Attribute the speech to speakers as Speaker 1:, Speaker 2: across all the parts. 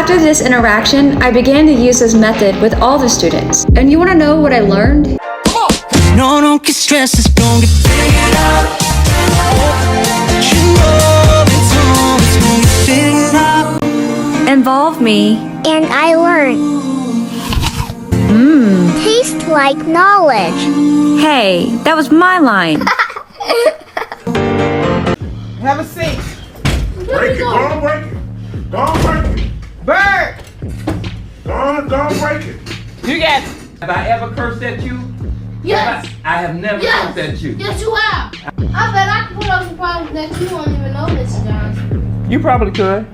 Speaker 1: After this interaction, I began to use this method with all the students. And you want to know what I learned?
Speaker 2: No, don't get stressed, just don't get figured out. You know it's always when you figure out.
Speaker 1: Involve me.
Speaker 3: And I learned. Taste like knowledge.
Speaker 1: Hey, that was my line.
Speaker 4: Have a seat.
Speaker 5: Break it, go on, break it. Go on, break it.
Speaker 4: Bird.
Speaker 5: Go on, break it.
Speaker 4: You got it. Have I ever cursed at you?
Speaker 6: Yes.
Speaker 4: I have never cursed at you.
Speaker 6: Yes, you have. I bet I can put up some problems that you won't even know, Mr. Johnson.
Speaker 4: You probably could.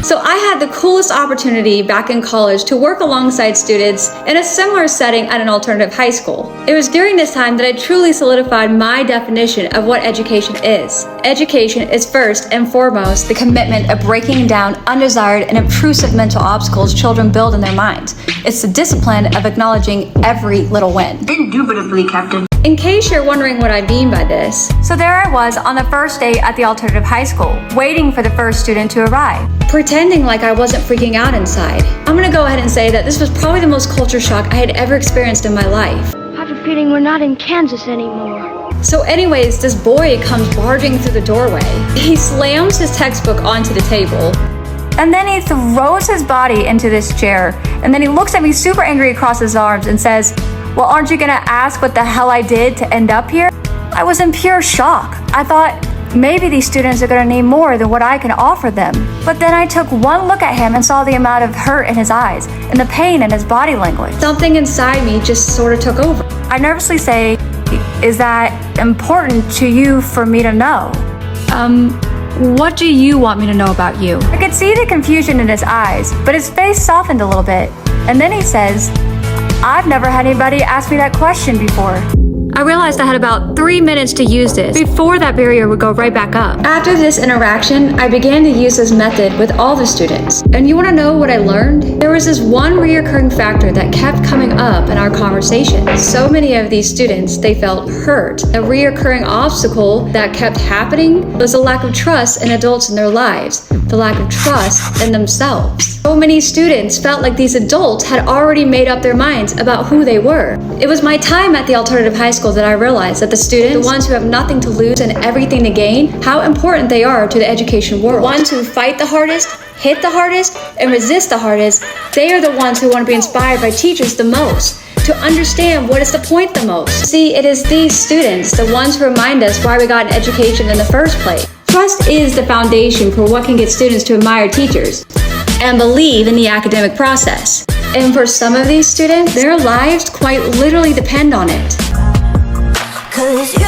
Speaker 1: So I had the coolest opportunity back in college to work alongside students in a similar setting at an alternative high school. It was during this time that I truly solidified my definition of what education is. Education is first and foremost the commitment of breaking down undesired and intrusive mental obstacles children build in their minds. It's the discipline of acknowledging every little win.
Speaker 7: Indubitably, Captain.
Speaker 1: In case you're wondering what I mean by this, so there I was on the first day at the alternative high school, waiting for the first student to arrive, pretending like I wasn't freaking out inside. I'm gonna go ahead and say that this was probably the most culture shock I had ever experienced in my life.
Speaker 3: I have a feeling we're not in Kansas anymore.
Speaker 1: So anyways, this boy comes barging through the doorway. He slams his textbook onto the table, and then he throws his body into this chair, and then he looks at me super angry across his arms and says, "Well, aren't you gonna ask what the hell I did to end up here?" I was in pure shock. I thought, maybe these students are gonna need more than what I can offer them. But then I took one look at him and saw the amount of hurt in his eyes and the pain in his body language. Something inside me just sort of took over. I nervously say, "Is that important to you for me to know?" What do you want me to know about you? I could see the confusion in his eyes, but his face softened a little bit. And then he says, "I've never had anybody ask me that question before." I realized I had about 3 minutes to use this before that barrier would go right back up. After this interaction, I began to use this method with all the students. And you want to know what I learned? There was this one reoccurring factor that kept coming up in our conversation. So many of these students, they felt hurt. A reoccurring obstacle that kept happening was a lack of trust in adults in their lives, the lack of trust in themselves. So many students felt like these adults had already made up their minds about who they were. It was my time at the alternative high school that I realized that the students, the ones who have nothing to lose and everything to gain, how important they are to the education world. The ones who fight the hardest, hit the hardest, and resist the hardest, they are the ones who want to be inspired by teachers the most, to understand what is the point the most. See, it is these students, the ones who remind us why we got an education in the first place. Trust is the foundation for what can get students to admire teachers and believe in the academic process. And for some of these students, their lives quite literally depend on it.
Speaker 2: 'Cause you